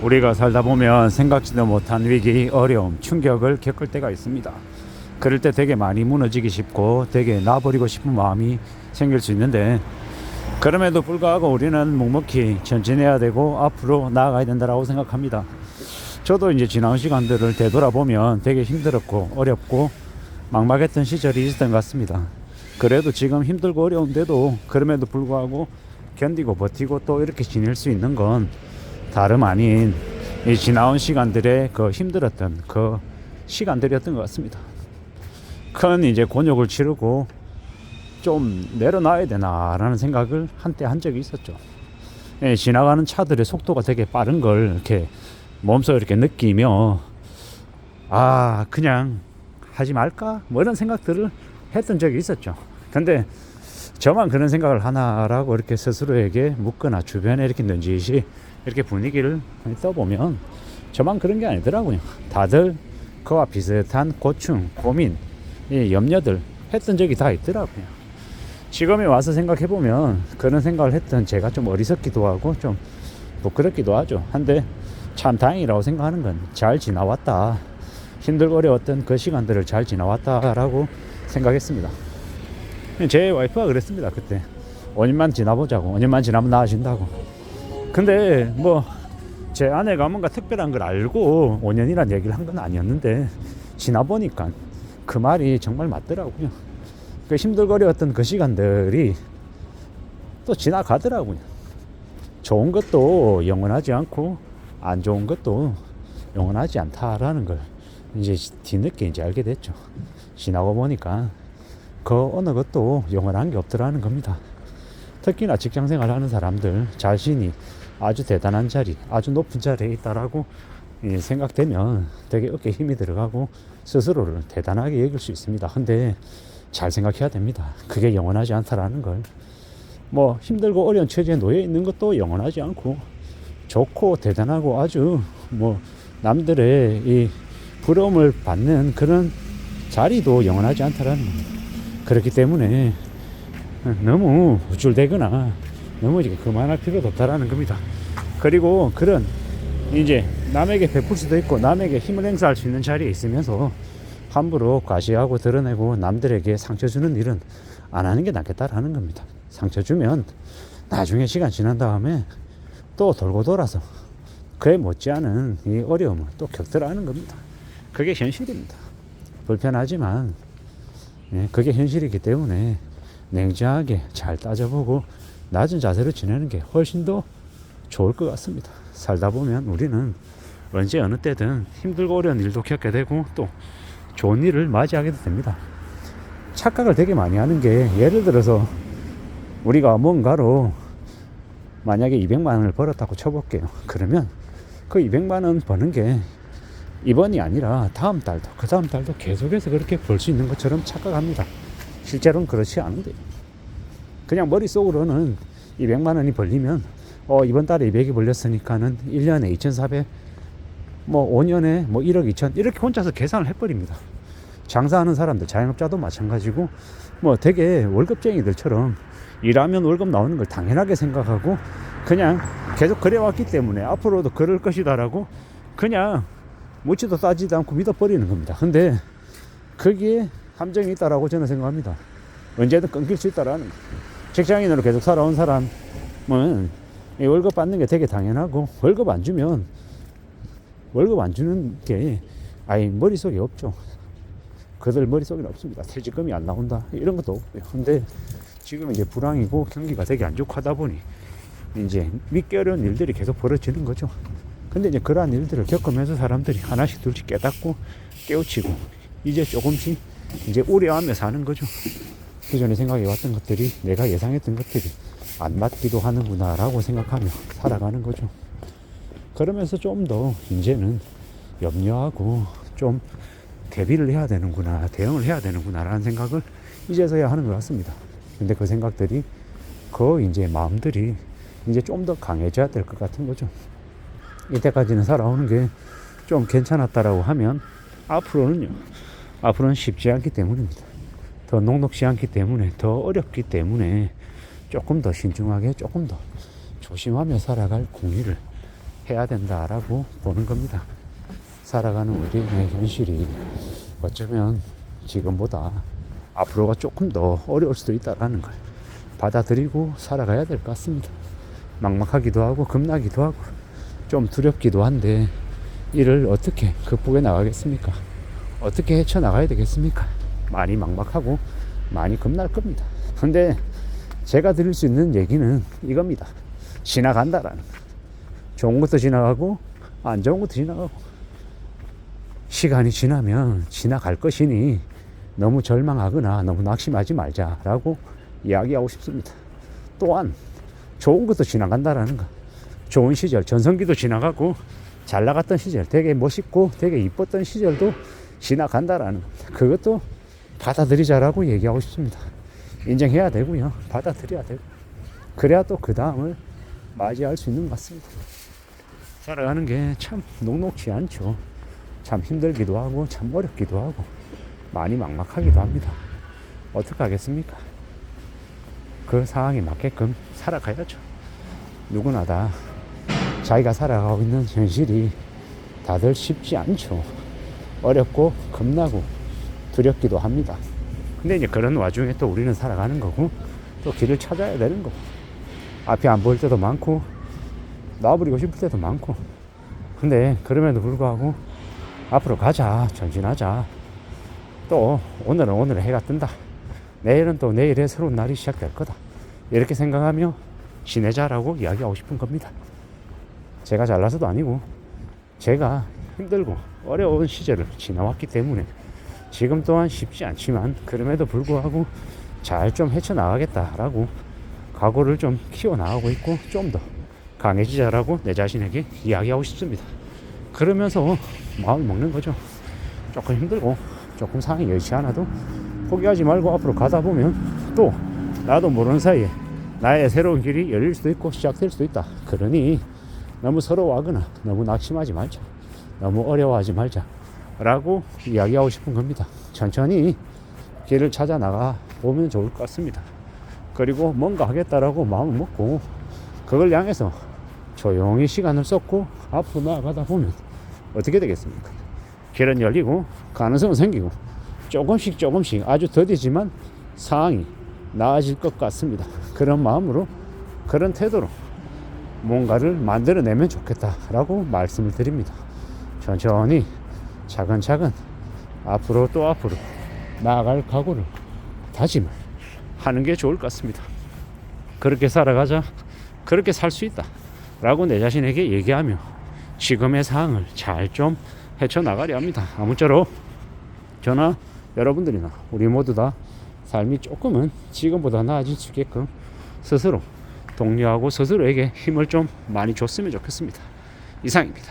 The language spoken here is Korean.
우리가 살다 보면 생각지도 못한 위기, 어려움, 충격을 겪을 때가 있습니다. 그럴 때 되게 많이 무너지기 쉽고 되게 놔버리고 싶은 마음이 생길 수 있는데, 그럼에도 불구하고 우리는 묵묵히 전진해야 되고 앞으로 나아가야 된다고 생각합니다. 저도 이제 지나온 시간들을 되돌아보면 되게 힘들었고 어렵고 막막했던 시절이 있었던 것 같습니다. 그래도 지금 힘들고 어려운데도 그럼에도 불구하고 견디고 버티고 또 이렇게 지낼 수 있는 건 다름 아닌 이 지나온 시간들의 그 힘들었던 그 시간들이었던 것 같습니다. 큰 이제 곤욕을 치르고 좀 내려놔야 되나라는 생각을 한때 한 적이 있었죠. 예, 지나가는 차들의 속도가 되게 빠른 걸 이렇게 몸소 이렇게 느끼며 그냥 하지 말까 뭐 이런 생각들을 했던 적이 있었죠. 근데 저만 그런 생각을 하나라고 이렇게 스스로에게 묻거나 주변에 이렇게 넌지시 이렇게 분위기를 떠보면 저만 그런 게 아니더라고요. 다들 그와 비슷한 고충, 고민, 염려들 했던 적이 다 있더라고요. 지금에 와서 생각해보면 그런 생각을 했던 제가 좀 어리석기도 하고 좀 부끄럽기도 하죠. 한데 참 다행이라고 생각하는 건 잘 지나왔다, 힘들고 어려웠던 그 시간들을 잘 지나왔다라고 생각했습니다. 제 와이프가 그랬습니다. 그때 5년만 지나보자고, 5년만 지나면 나아진다고. 근데 뭐 제 아내가 뭔가 특별한 걸 알고 5년이란 얘기를 한 건 아니었는데 지나보니까 그 말이 정말 맞더라고요. 그 힘들고 어려웠던 그 시간들이 또 지나가더라고요. 좋은 것도 영원하지 않고 안 좋은 것도 영원하지 않다라는 걸 이제 뒤늦게 이제 알게 됐죠. 지나고 보니까 그 어느 것도 영원한 게 없더라는 겁니다. 특히나 직장생활 하는 사람들 자신이 아주 대단한 자리, 아주 높은 자리에 있다라고 생각되면 되게 어깨에 힘이 들어가고 스스로를 대단하게 여길 수 있습니다. 근데 잘 생각해야 됩니다. 그게 영원하지 않다라는 걸. 뭐 힘들고 어려운 처지에 놓여 있는 것도 영원하지 않고 좋고 대단하고 아주 뭐 남들의 이 부러움을 받는 그런 자리도 영원하지 않다라는 겁니다. 그렇기 때문에 너무 우쭐대거나 너무 그만할 필요도 없다라는 겁니다. 그리고 그런 이제 남에게 베풀 수도 있고 남에게 힘을 행사할 수 있는 자리에 있으면서 함부로 과시하고 드러내고 남들에게 상처 주는 일은 안 하는 게 낫겠다라는 겁니다. 상처 주면 나중에 시간 지난 다음에 또 돌고 돌아서 그에 못지않은 이 어려움을 또 겪더라는 겁니다. 그게 현실입니다. 불편하지만 그게 현실이기 때문에 냉정하게 잘 따져보고 낮은 자세로 지내는 게 훨씬 더 좋을 것 같습니다. 살다 보면 우리는 언제 어느 때든 힘들고 어려운 일도 겪게 되고 또 좋은 일을 맞이하게 됩니다. 착각을 되게 많이 하는 게, 예를 들어서 우리가 뭔가로 만약에 200만 원을 벌었다고 쳐볼게요. 그러면 그 200만 원 버는 게 이번이 아니라 다음 달도 그 다음 달도 계속해서 그렇게 벌 수 있는 것처럼 착각합니다. 실제로는 그렇지 않은데요. 그냥 머릿속으로는 200만 원이 벌리면 이번 달에 200이 벌렸으니까는 1년에 2,400, 뭐 5년에 뭐 1억 2천 이렇게 혼자서 계산을 해버립니다. 장사하는 사람들, 자영업자도 마찬가지고 뭐 되게 월급쟁이들처럼 일하면 월급 나오는 걸 당연하게 생각하고 그냥 계속 그래왔기 때문에 앞으로도 그럴 것이다라고 그냥 묻지도 따지도 않고 믿어버리는 겁니다. 근데 거기에 함정이 있다라고 저는 생각합니다. 언제든 끊길 수 있다라는 거. 직장인으로 계속 살아온 사람은 월급 받는 게 되게 당연하고 월급 안 주면 월급 안 주는 게 아예 머릿속에 없죠. 그들 머릿속에는 없습니다. 퇴직금이 안 나온다 이런 것도 없고요. 근데 지금 이제 불황이고 경기가 되게 안 좋고 하다 보니 이제 믿기 어려운 일들이 계속 벌어지는 거죠. 근데 이제 그러한 일들을 겪으면서 사람들이 하나씩 둘씩 깨닫고 깨우치고 이제 조금씩 이제 우려하며 사는 거죠. 기존에 생각해왔던 것들이 내가 예상했던 것들이 안 맞기도 하는구나 라고 생각하며 살아가는 거죠. 그러면서 좀 더 이제는 염려하고 좀 대비를 해야 되는구나, 대응을 해야 되는구나 라는 생각을 이제서야 하는 것 같습니다. 근데 그 생각들이 이제 마음들이 이제 좀 더 강해져야 될 것 같은 거죠. 이때까지는 살아오는 게 좀 괜찮았다라고 하면 앞으로는 쉽지 않기 때문입니다. 더 녹록지 않기 때문에, 더 어렵기 때문에 조금 더 신중하게, 조금 더 조심하며 살아갈 공의를 해야 된다라고 보는 겁니다. 살아가는 우리의 현실이 어쩌면 지금보다 앞으로가 조금 더 어려울 수도 있다라는 걸 받아들이고 살아가야 될 것 같습니다. 막막하기도 하고 겁나기도 하고 좀 두렵기도 한데 이를 어떻게 극복해 나가겠습니까? 어떻게 헤쳐나가야 되겠습니까? 많이 막막하고 많이 겁날 겁니다. 근데 제가 드릴 수 있는 얘기는 이겁니다. 지나간다라는 거. 좋은 것도 지나가고 안 좋은 것도 지나가고 시간이 지나면 지나갈 것이니 너무 절망하거나 너무 낙심하지 말자라고 이야기하고 싶습니다. 또한 좋은 것도 지나간다라는 거. 좋은 시절, 전성기도 지나가고 잘 나갔던 시절, 되게 멋있고 되게 이뻤던 시절도 지나간다라는 거. 그것도 받아들이자라고 얘기하고 싶습니다. 인정해야 되고요. 받아들여야 되고. 그래야 또 그 다음을 맞이할 수 있는 것 같습니다. 살아가는 게 참 녹록지 않죠. 참 힘들기도 하고 참 어렵기도 하고 많이 막막하기도 합니다. 어떡하겠습니까? 그 상황에 맞게끔 살아가야죠. 누구나 다 자기가 살아가고 있는 현실이 다들 쉽지 않죠. 어렵고 겁나고 두렵기도 합니다. 근데 이제 그런 와중에 또 우리는 살아가는 거고 또 길을 찾아야 되는 거고 앞이 안 보일 때도 많고 놔버리고 싶을 때도 많고 근데 그럼에도 불구하고 앞으로 가자, 전진하자. 또 오늘은 오늘 해가 뜬다. 내일은 또 내일의 새로운 날이 시작될 거다. 이렇게 생각하며 지내자라고 이야기하고 싶은 겁니다. 제가 잘나서도 아니고 제가 힘들고 어려운 시절을 지나왔기 때문에 지금 또한 쉽지 않지만 그럼에도 불구하고 잘 좀 헤쳐나가겠다라고 각오를 좀 키워나가고 있고 좀 더 강해지자라고 내 자신에게 이야기하고 싶습니다. 그러면서 마음을 먹는 거죠. 조금 힘들고 조금 상황이 여의치 않아도 포기하지 말고 앞으로 가다 보면 또 나도 모르는 사이에 나의 새로운 길이 열릴 수도 있고 시작될 수도 있다. 그러니 너무 서러워하거나 너무 낙심하지 말자. 너무 어려워하지 말자 라고 이야기하고 싶은 겁니다. 천천히 길을 찾아 나가 보면 좋을 것 같습니다. 그리고 뭔가 하겠다라고 마음을 먹고 그걸 향해서 조용히 시간을 쏟고 앞으로 나아가다 보면 어떻게 되겠습니까? 길은 열리고 가능성은 생기고 조금씩 아주 더디지만 상황이 나아질 것 같습니다. 그런 마음으로 그런 태도로 뭔가를 만들어내면 좋겠다라고 말씀을 드립니다. 천천히 차근차근 앞으로 또 앞으로 나아갈 각오를 다짐을 하는 게 좋을 것 같습니다. 그렇게 살아가자, 그렇게 살 수 있다 라고 내 자신에게 얘기하며 지금의 상황을 잘 좀 헤쳐나가려 합니다. 아무쪼록 저나 여러분들이나 우리 모두 다 삶이 조금은 지금보다 나아질 수 있게끔 스스로 독려하고 스스로에게 힘을 좀 많이 줬으면 좋겠습니다. 이상입니다.